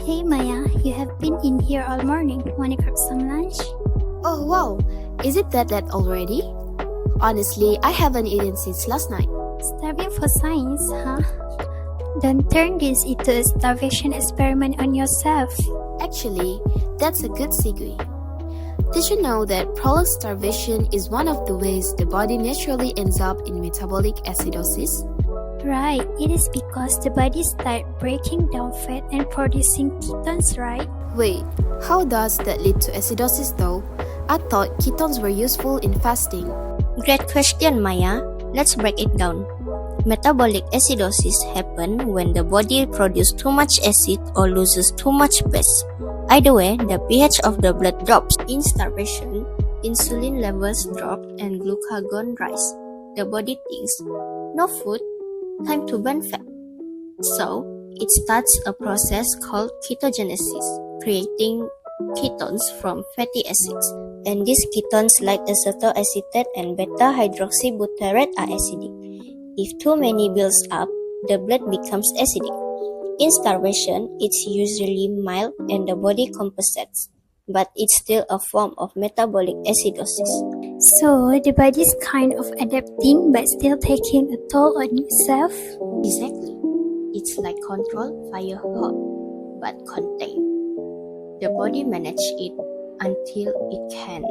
Hey Maya, you have been in here all morning. Wanna grab some lunch? Oh wow, is it that already? Honestly, I haven't eaten since last night. Starving for science, huh? Don't turn this into a starvation experiment on yourself. Actually, that's a good segue. Did you know that prolonged starvation is one of the ways the body naturally ends up in metabolic acidosis? Right, it is because the body starts breaking down fat and producing ketones, right? Wait, how does that lead to acidosis though? I thought ketones were useful in fasting. Great question, Maya. Let's break it down. Metabolic acidosis happens when the body produces too much acid or loses too much base. Either way, the pH of the blood drops. In starvation, insulin levels drop and glucagon rise. The body thinks, no food, time to burn fat. So, it starts a process called ketogenesis, creating ketones from fatty acids. And these ketones like acetoacetate and beta-hydroxybutyrate are acidic. If too many builds up, the blood becomes acidic. In starvation, it's usually mild and the body compensates, but it's still a form of metabolic acidosis. So, the body is kind of adapting but still taking a toll on itself? Exactly. It's like control fire hot, but contain. The body manages it until it can.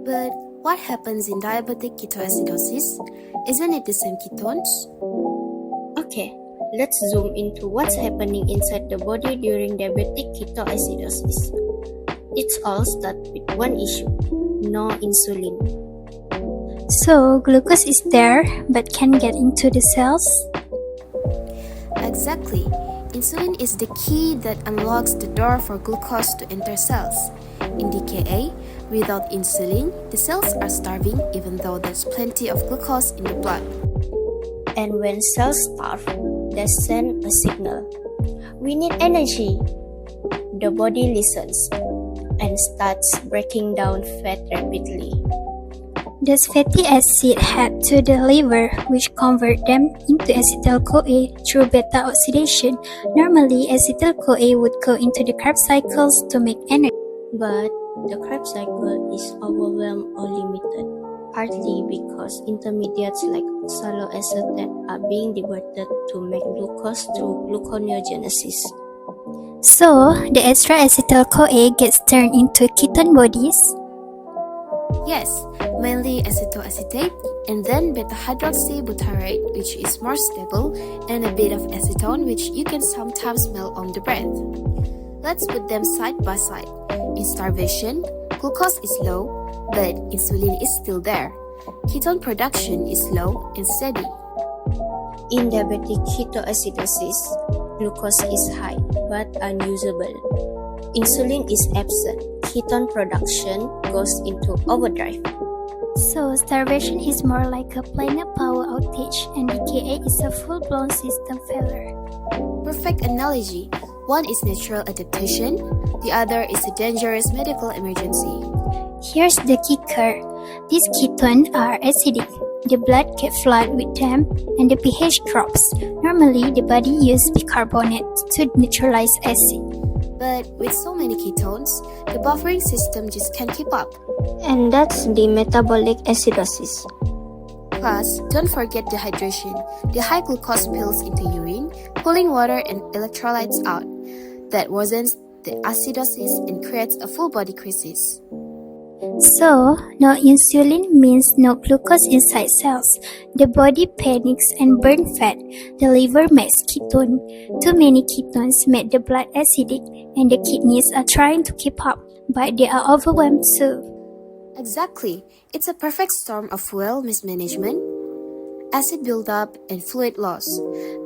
But what happens in diabetic ketoacidosis? Isn't it the same ketones? Okay, let's zoom into what's happening inside the body during diabetic ketoacidosis. It all starts with one issue: no insulin. So, glucose is there but can't get into the cells? Exactly. Insulin is the key that unlocks the door for glucose to enter cells. In DKA, without insulin, the cells are starving even though there's plenty of glucose in the blood. And when cells starve, they send a signal. We need energy. The body listens and starts breaking down fat rapidly. Does fatty acid head to the liver, which convert them into acetyl-CoA through beta oxidation? Normally, acetyl-CoA would go into the Krebs cycles to make energy. But the Krebs cycle is overwhelmed or limited, partly because intermediates like oxaloacetate are being diverted to make glucose through gluconeogenesis. So, the extra acetyl-CoA gets turned into ketone bodies? Yes, mainly acetoacetate and then beta-hydroxybutyrate, which is more stable, and a bit of acetone, which you can sometimes smell on the breath. Let's put them side by side. In starvation, glucose is low, but insulin is still there. Ketone production is low and steady. In diabetic ketoacidosis, glucose is high but unusable. Insulin is absent. Ketone production goes into overdrive. So, starvation is more like a planned power outage and DKA is a full-blown system failure. Perfect analogy. One is natural adaptation, the other is a dangerous medical emergency. Here's the kicker. These ketones are acidic. The blood gets flooded with them and the pH drops. Normally, the body uses bicarbonate to neutralize acid. But with so many ketones, the buffering system just can't keep up. And that's the metabolic acidosis. Plus, don't forget dehydration. The high glucose spills into urine, pulling water and electrolytes out. That worsens the acidosis and creates a full body crisis. So, no insulin means no glucose inside cells. The body panics and burns fat. The liver makes ketone. Too many ketones make the blood acidic and the kidneys are trying to keep up, but they are overwhelmed too. Exactly. It's a perfect storm of fuel mismanagement, acid buildup, and fluid loss.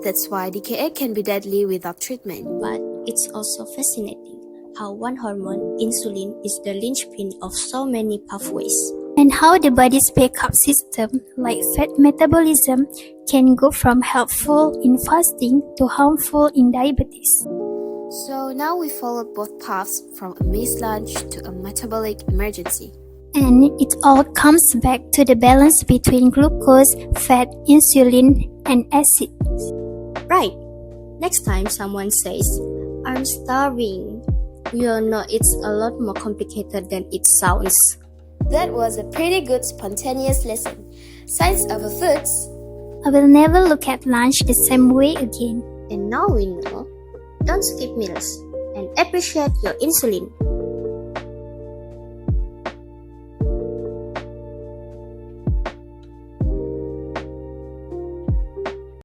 That's why DKA can be deadly without treatment. But it's also fascinating how one hormone, insulin, is the linchpin of so many pathways. And how the body's backup system, like fat metabolism, can go from helpful in fasting to harmful in diabetes. So now we followed both paths from a missed lunch to a metabolic emergency. And it all comes back to the balance between glucose, fat, insulin, and acid. Right. Next time someone says, I'm starving. You know it's a lot more complicated than it sounds. That was a pretty good spontaneous lesson. Science over foods. I will never look at lunch the same way again. And now we know. Don't skip meals and appreciate your insulin.